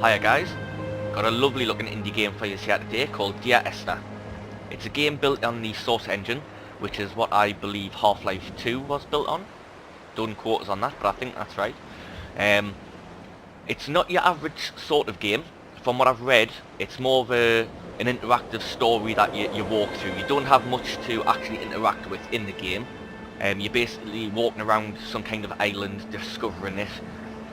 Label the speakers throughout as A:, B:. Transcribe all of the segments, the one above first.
A: Hiya guys, got a lovely looking indie game for you here today called Dear Esther. It's a game built on the Source engine, which is what I believe Half-Life 2 was built on. Don't quote us on that, but I think that's right. It's not your average sort of game. From what I've read, it's more of an interactive story that you walk through. You don't have much to actually interact with in the game. You're basically walking around some kind of island, discovering it,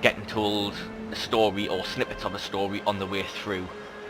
A: getting told a story or snippets of a story on the way through.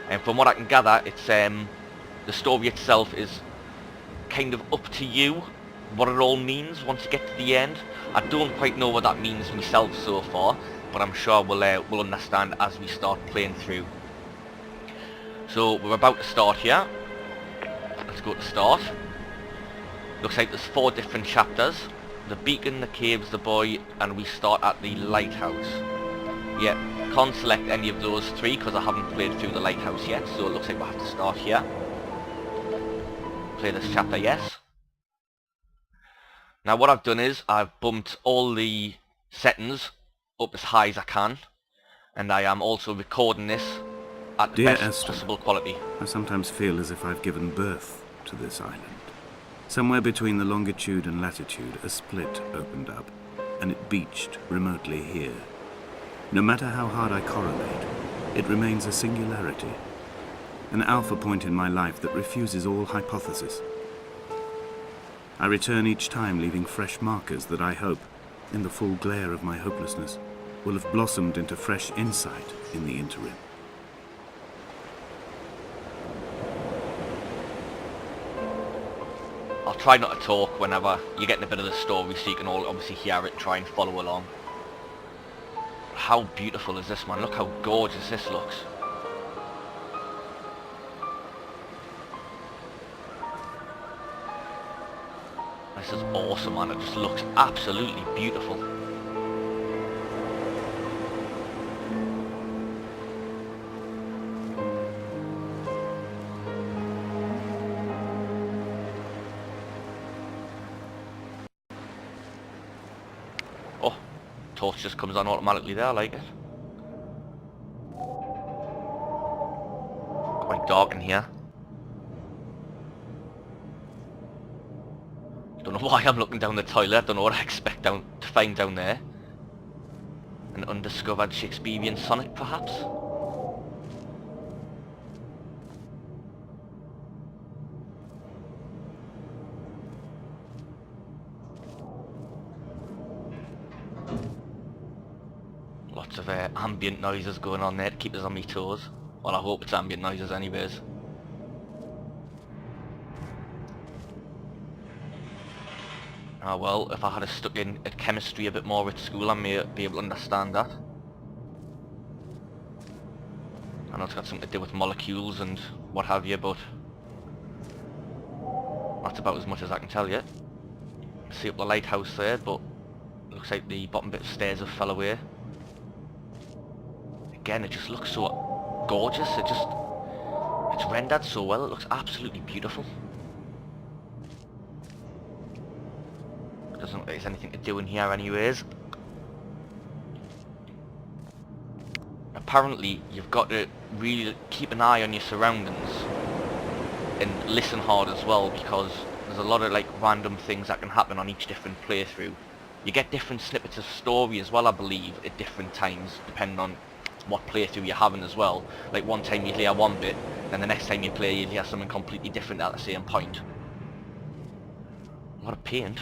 A: And from what I can gather, it's the story itself is kind of up to you what it all means once you get to the end. I don't quite know what that means myself so far, but I'm sure we'll understand as we start playing through. So we're about to start here. Let's go to start. Looks like there's 4 different chapters. The beacon, the caves, the boy, and we start at the lighthouse. Yeah, can't select any of those 3 because I haven't played through the lighthouse yet, so it looks like we'll have to start here. Play this chapter, yes. Now what I've done is I've bumped all the settings up as high as I can, and I am also recording this at the best possible quality.
B: I sometimes feel as if I've given birth to this island. Somewhere between the longitude and latitude, a split opened up, and it beached remotely here. No matter how hard I correlate, it remains a singularity, an alpha point in my life that refuses all hypothesis. I return each time leaving fresh markers that I hope, in the full glare of my hopelessness, will have blossomed into fresh insight in the interim.
A: I'll try not to talk whenever you're getting a bit of the story so you can all obviously hear it, try and follow along. How beautiful is this, man? Look how gorgeous this looks. This is awesome, man. It just looks absolutely beautiful. Oh, torch just comes on automatically there, I like it. Quite dark in here. Don't know why I'm looking down the toilet. Don't know what I expect to find down there. An undiscovered Shakespearean sonnet, perhaps? Lots of ambient noises going on there to keep us on my toes. Well, I hope it's ambient noises anyways. Oh well, if I had stuck in at chemistry a bit more at school, I may be able to understand that. I know it's got something to do with molecules and what have you, but that's about as much as I can tell you. See up the lighthouse there, but it looks like the bottom bit of stairs have fell away. Again, it just looks so gorgeous. It's rendered so well. It looks absolutely beautiful. Doesn't look like there's anything to do in here anyways. Apparently you've got to really keep an eye on your surroundings and listen hard as well, because there's a lot of like random things that can happen on each different playthrough. You get different snippets of story as well, I believe, at different times depending on what playthrough you're having as well. Like one time you hear one bit, then the next time you play you'll hear something completely different at the same point. A lot of paint.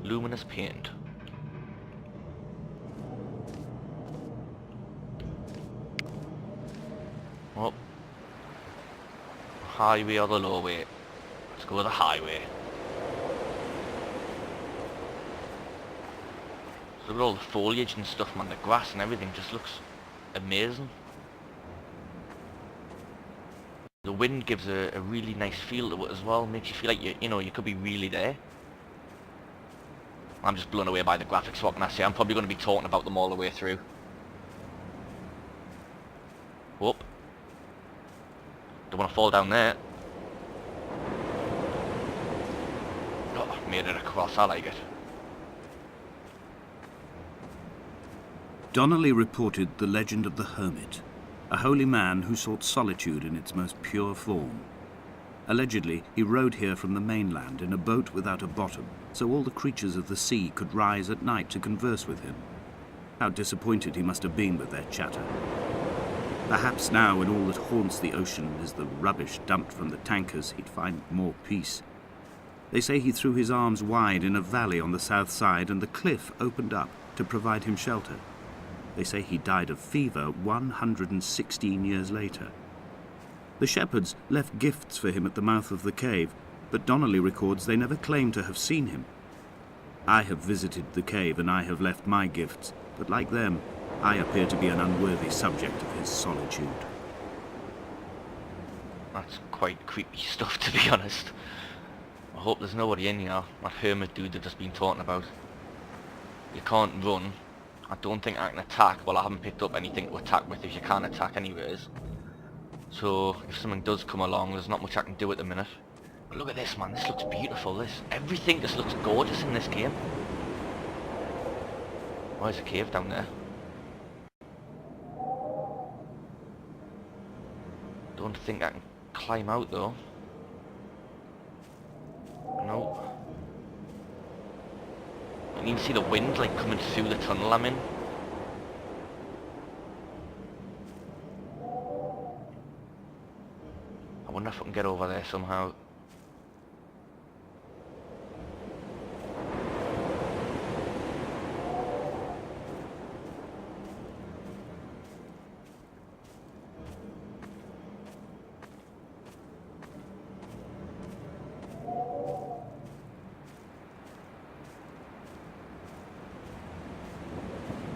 A: Luminous paint. Oh. Highway or the low way? Let's go with the highway. Look at all the foliage and stuff, man. The grass and everything just looks amazing. The wind gives a really nice feel to it as well. Makes you feel like you could be really there. I'm just blown away by the graphics, what can I say? I'm probably going to be talking about them all the way through. Whoop. Don't want to fall down there. Oh, made it across, I like it.
B: Donnelly reported the legend of the hermit, a holy man who sought solitude in its most pure form. Allegedly, he rode here from the mainland in a boat without a bottom, so all the creatures of the sea could rise at night to converse with him. How disappointed he must have been with their chatter. Perhaps now, when all that haunts the ocean is the rubbish dumped from the tankers, he'd find more peace. They say he threw his arms wide in a valley on the south side, and the cliff opened up to provide him shelter. They say he died of fever 116 years later. The shepherds left gifts for him at the mouth of the cave, but Donnelly records they never claimed to have seen him. I have visited the cave and I have left my gifts, but like them, I appear to be an unworthy subject of his solitude.
A: That's quite creepy stuff, to be honest. I hope there's nobody in here. That hermit dude they've just been talking about. You can't run. I don't think I can attack. Well, I haven't picked up anything to attack with if you can't attack anyways. So, if something does come along, there's not much I can do at the minute. But look at this, man. This looks beautiful. Everything just looks gorgeous in this game. Why is a cave down there? Don't think I can climb out though. No. You can even see the wind like coming through the tunnel I'm in. I wonder if I can get over there somehow.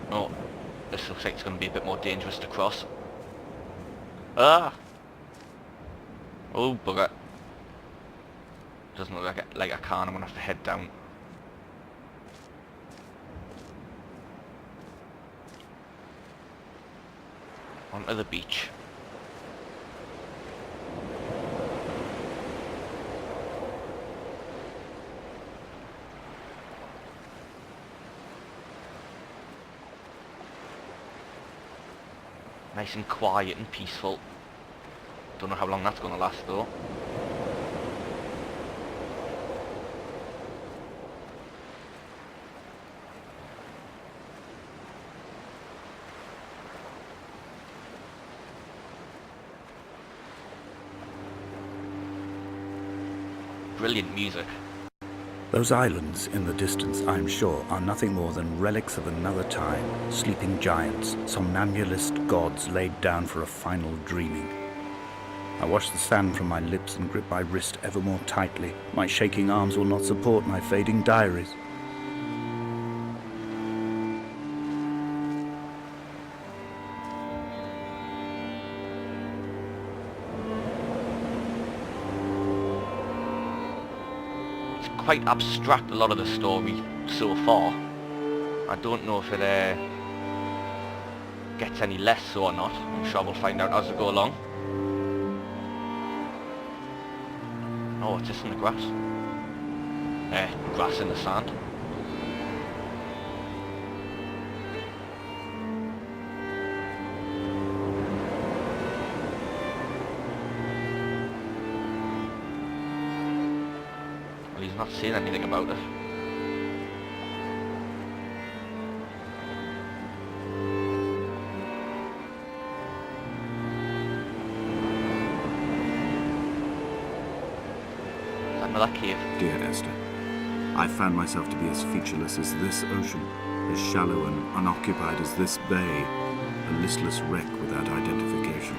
A: Oh, this looks like it's going to be a bit more dangerous to cross. Ah! Oh, bugger. Doesn't look like I can. I'm going to have to head down. Onto the beach. Nice and quiet and peaceful. Don't know how long that's going to last though. Brilliant music.
B: Those islands in the distance, I'm sure, are nothing more than relics of another time, sleeping giants, somnambulist gods laid down for a final dreaming. I wash the sand from my lips and grip my wrist ever more tightly. My shaking arms will not support my fading diaries.
A: Quite abstract, a lot of the story so far. I don't know if it gets any less so or not. I'm sure we'll find out as we go along. Oh, what's this in the grass? Grass in the sand. Well, he's not saying anything about it. Is that another cave?
B: Dear Esther, I found myself to be as featureless as this ocean, as shallow and unoccupied as this bay, a listless wreck without identification.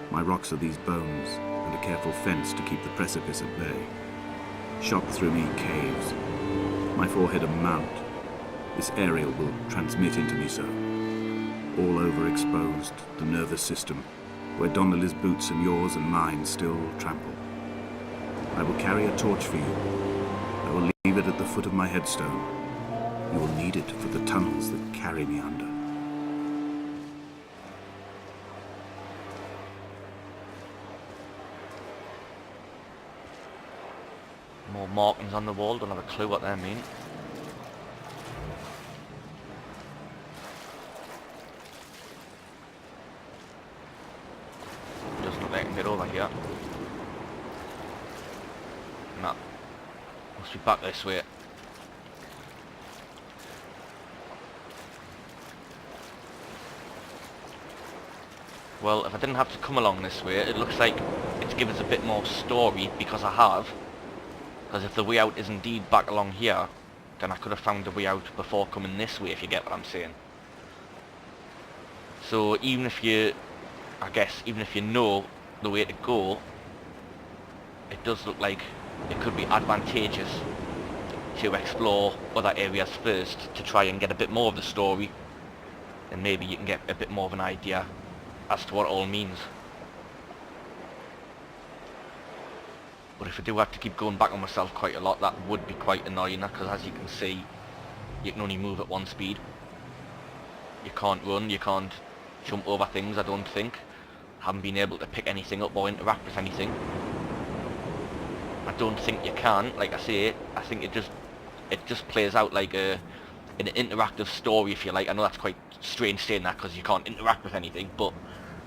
B: My rocks are these bones, and a careful fence to keep the precipice at bay. Shot through me caves, my forehead a mount. This aerial will transmit into me so. All overexposed, the nervous system, where Donnelly's boots and yours and mine still trample. I will carry a torch for you. I will leave it at the foot of my headstone. You will need it for the tunnels that carry me under.
A: More markings on the wall, don't have a clue what they mean. can get over here. Nah. Must be back this way. Well, if I didn't have to come along this way, it looks like it's given us a bit more story because I have. Because if the way out is indeed back along here, then I could have found the way out before coming this way, if you get what I'm saying. So even if you, I guess, even if you know the way to go, it does look like it could be advantageous to explore other areas first to try and get a bit more of the story, and maybe you can get a bit more of an idea as to what it all means. But if I do have to keep going back on myself quite a lot, that would be quite annoying, because as you can see, you can only move at one speed. You can't run, you can't jump over things, I don't think. Haven't been able to pick anything up or interact with anything. I don't think you can, like I say, I think it just plays out like an interactive story, if you like. I know that's quite strange saying that because you can't interact with anything, but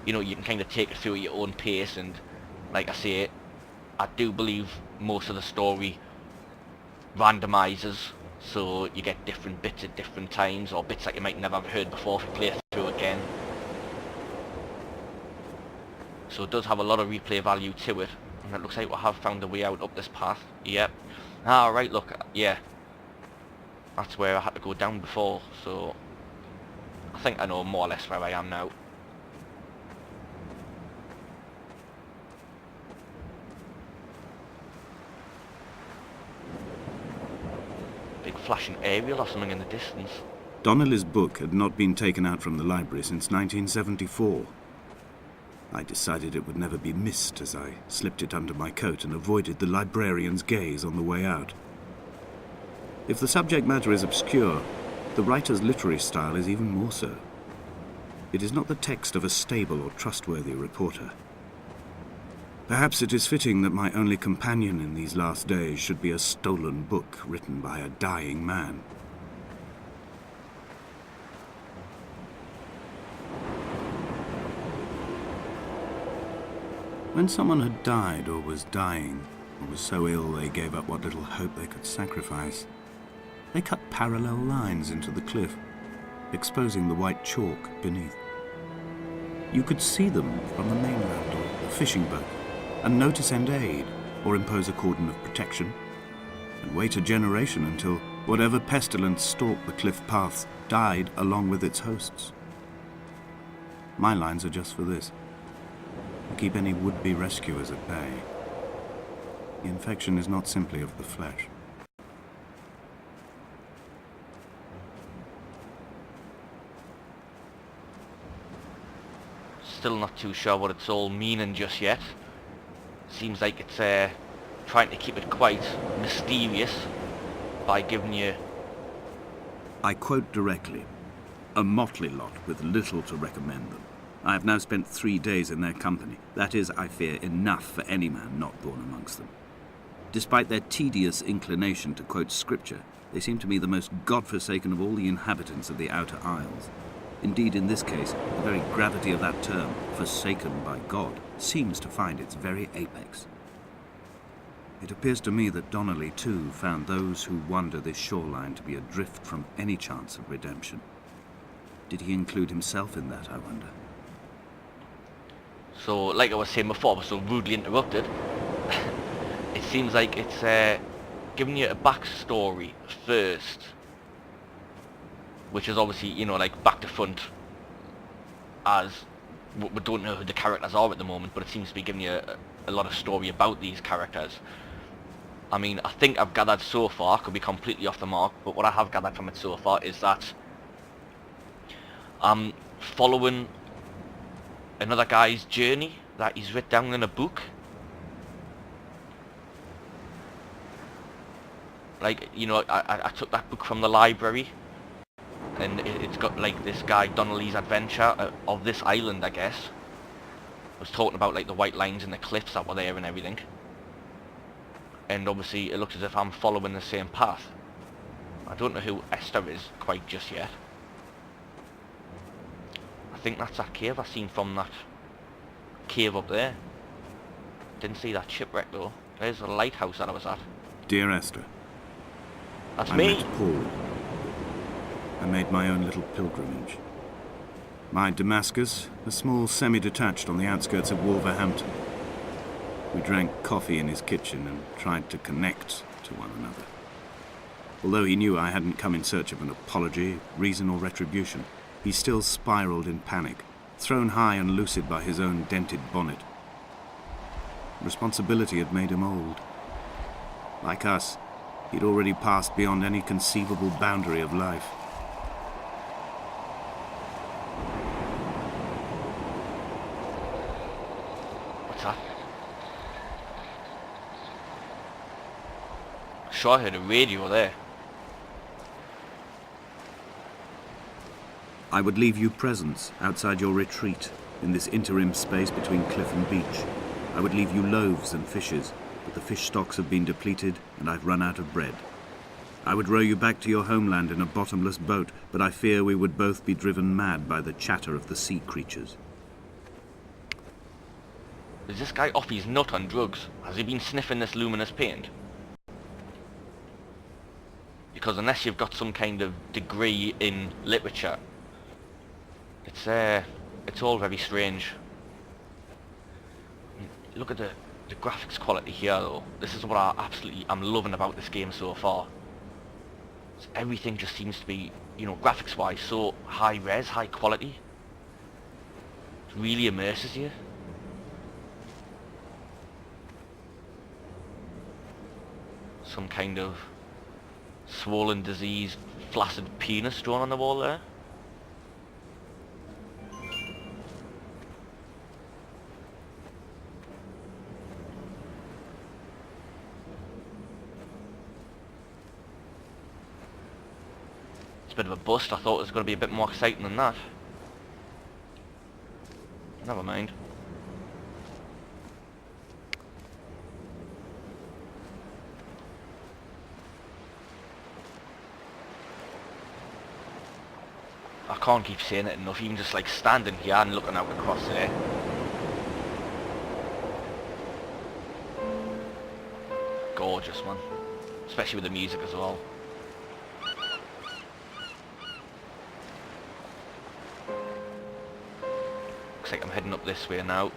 A: you know, you can kind of take it through at your own pace, and like I say, I do believe most of the story randomizes, so you get different bits at different times, or bits that you might never have heard before if you play through again. So it does have a lot of replay value to it, and it looks like we have found a way out up this path. Yep. Ah, right, look, yeah. That's where I had to go down before, so I think I know more or less where I am now. Big flashing aerial or something in the distance.
B: Donnelly's book had not been taken out from the library since 1974. I decided it would never be missed as I slipped it under my coat and avoided the librarian's gaze on the way out. If the subject matter is obscure, the writer's literary style is even more so. It is not the text of a stable or trustworthy reporter. Perhaps it is fitting that my only companion in these last days should be a stolen book written by a dying man. When someone had died or was dying, or was so ill they gave up what little hope they could sacrifice, they cut parallel lines into the cliff, exposing the white chalk beneath. You could see them from the mainland or the fishing boat, and know to send aid or impose a cordon of protection, and wait a generation until whatever pestilence stalked the cliff paths died along with its hosts. My lines are just for this, to keep any would-be rescuers at bay. The infection is not simply of the flesh.
A: Still not too sure what it's all meaning just yet. Seems like it's trying to keep it quite mysterious by giving you...
B: I quote directly, a motley lot with little to recommend them. I have now spent 3 days in their company. That is, I fear, enough for any man not born amongst them. Despite their tedious inclination to quote scripture, they seem to me the most God-forsaken of all the inhabitants of the Outer Isles. Indeed, in this case, the very gravity of that term, forsaken by God, seems to find its very apex. It appears to me that Donnelly, too, found those who wander this shoreline to be adrift from any chance of redemption. Did he include himself in that, I wonder?
A: So, like I was saying before, I was so rudely interrupted. It seems like it's giving you a backstory first, which is obviously, you know, like back to front, as we don't know who the characters are at the moment, but it seems to be giving you a lot of story about these characters. I mean, I think I've gathered so far, could be completely off the mark, but what I have gathered from it so far is that I'm following another guy's journey that he's written down in a book. Like, you know, I took that book from the library, and it's got like this guy Donnelly's adventure of this island, I guess. I was talking about like the white lines and the cliffs that were there and everything, and obviously it looks as if I'm following the same path. I don't know who Esther is quite just yet. I think that's that cave I seen from that cave up there. Didn't see that shipwreck though. There's the lighthouse that I was at.
B: Dear Esther,
A: That's
B: I
A: me!
B: met Paul. I made my own little pilgrimage. My Damascus, a small semi-detached on the outskirts of Wolverhampton. We drank coffee in his kitchen and tried to connect to one another. Although he knew I hadn't come in search of an apology, reason or retribution, he still spiraled in panic, thrown high and lucid by his own dented bonnet. Responsibility had made him old. Like us, he'd already passed beyond any conceivable boundary of life.
A: What's that? Sure, I heard a radio there.
B: I would leave you presents outside your retreat, in this interim space between cliff and beach. I would leave you loaves and fishes, but the fish stocks have been depleted and I've run out of bread. I would row you back to your homeland in a bottomless boat, but I fear we would both be driven mad by the chatter of the sea creatures.
A: Is this guy off his nut on drugs? Has he been sniffing this luminous paint? Because unless you've got some kind of degree in literature, it's all very strange. I mean, look at the graphics quality here though. This is what I'm loving about this game so far. So everything just seems to be, you know, graphics wise, so high res, high quality. It really immerses you. Some kind of swollen, diseased, flaccid penis drawn on the wall there. It's a bit of a bust. I thought it was going to be a bit more exciting than that. Never mind. I can't keep saying it enough, even just like standing here and looking out across there. Gorgeous, man. Especially with the music as well. Looks like I'm heading up this way now.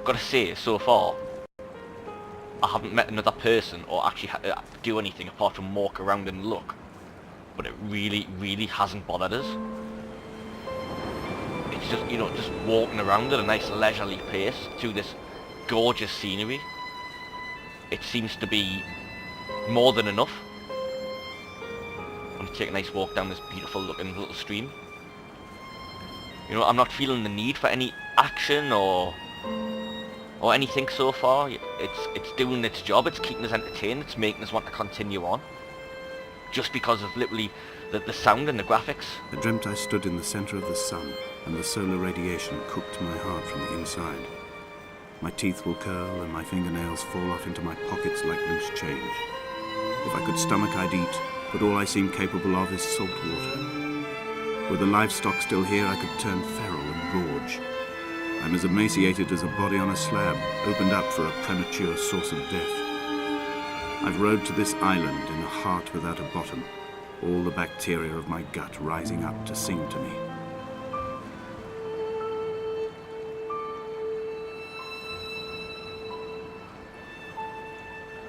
A: Gotta say, so far, I haven't met another person or actually do anything apart from walk around and look. But it really, really hasn't bothered us. It's just, you know, just walking around at a nice leisurely pace through this gorgeous scenery. It seems to be more than enough. I'm gonna take a nice walk down this beautiful looking little stream. You know, I'm not feeling the need for any action or anything so far. It's doing its job, it's keeping us entertained, it's making us want to continue on. Just because of literally the sound and the graphics.
B: I dreamt I stood in the center of the sun, and the solar radiation cooked my heart from the inside. My teeth will curl and my fingernails fall off into my pockets like loose change. If I could stomach, I'd eat, but all I seem capable of is salt water. Were the livestock still here, I could turn feral and gorge. I'm as emaciated as a body on a slab, opened up for a premature source of death. I've rowed to this island in a heart without a bottom, all the bacteria of my gut rising up to sing to me.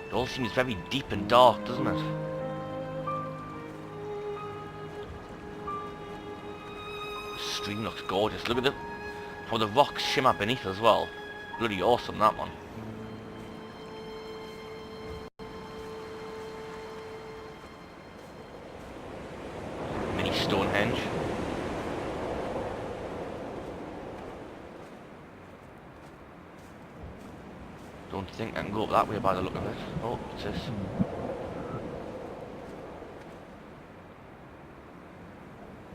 A: It all seems very deep and dark, doesn't it? The stream looks gorgeous. Look at how the rocks shimmer beneath as well. Bloody awesome, that one. Mini Stonehenge. Don't think I can go up that way by the look of it. Oh, what's this?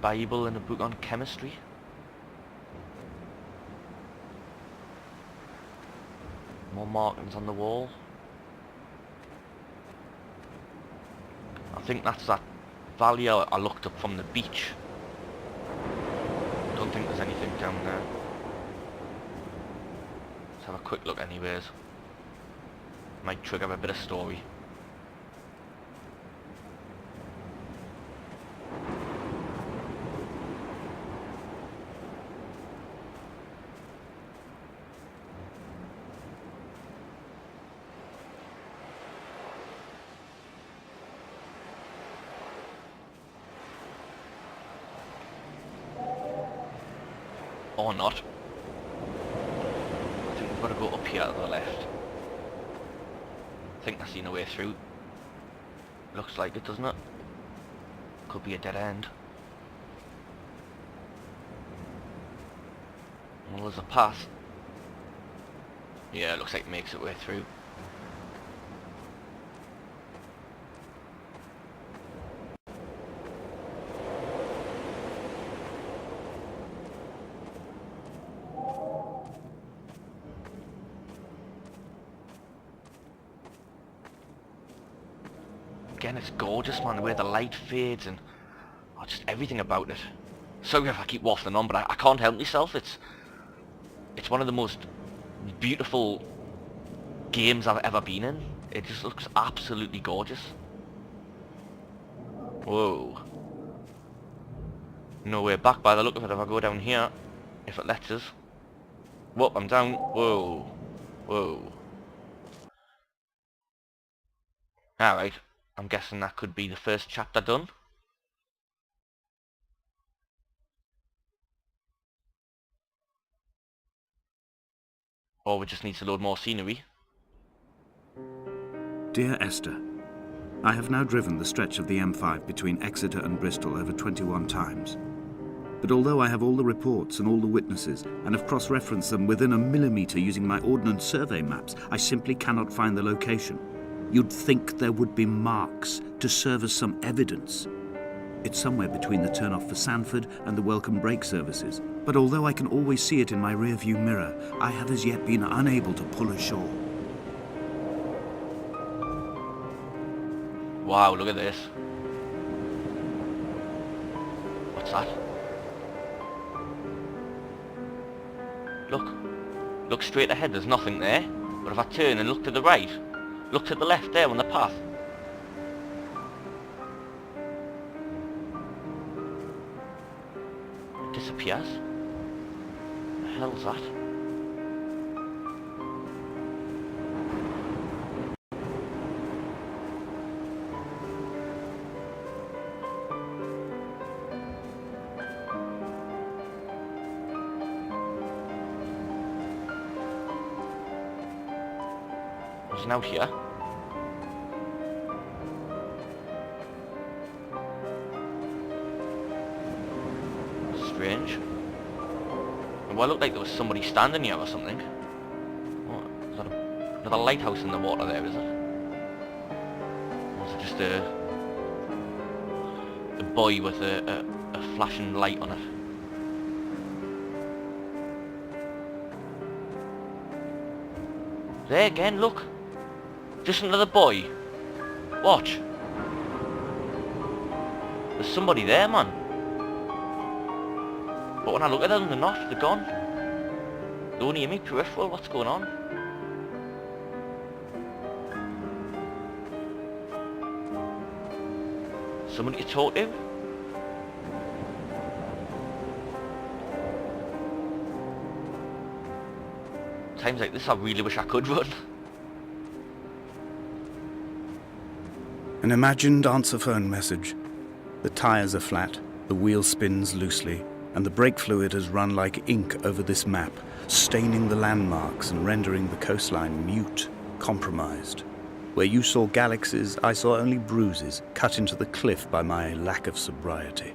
A: Bible and a book on chemistry. More markings on the wall. I think that's that valley I looked up from the beach. Don't think there's anything down there. Let's have a quick look anyways. Might trigger a bit of story. Or not. I think we've got to go up here to the left. I think I've seen a way through. Looks like it, doesn't it? Could be a dead end. Well, there's a path. Yeah, it looks like it makes its way through. Again, it's gorgeous, man, the way the light fades and just everything about it. Sorry if I keep waffling on, but I can't help myself. It's one of the most beautiful games I've ever been in. It just looks absolutely gorgeous. Whoa. No way back by the look of it if I go down here. If it lets us. Whoop, I'm down. Whoa. Whoa. Alright. I'm guessing that could be the first chapter done. Or we just need to load more scenery.
B: Dear Esther, I have now driven the stretch of the M5 between Exeter and Bristol over 21 times. But although I have all the reports and all the witnesses, and have cross-referenced them within a millimetre using my Ordnance Survey maps, I simply cannot find the location. You'd think there would be marks to serve as some evidence. It's somewhere between the turn-off for Sanford and the welcome brake services. But although I can always see it in my rear-view mirror, I have as yet been unable to pull ashore.
A: Wow, look at this. What's that? Look straight ahead, there's nothing there. But if I turn and look to the right, look to the left there on the path. It disappears. What the hell's that? There's an out here. Strange. Well, it looked like there was somebody standing here or something. What? Is that another lighthouse in the water there, is it? Or is it just a buoy with a flashing light on it? There again, look. Just another buoy. Watch. There's somebody there, man. But when I look at them, they're not. They're gone. They're only in my peripheral. What's going on? Somebody to talk to? Times like this, I really wish I could run.
B: An imagined answer phone message. The tyres are flat, the wheel spins loosely, and the brake fluid has run like ink over this map, staining the landmarks and rendering the coastline mute, compromised. Where you saw galaxies, I saw only bruises cut into the cliff by my lack of sobriety.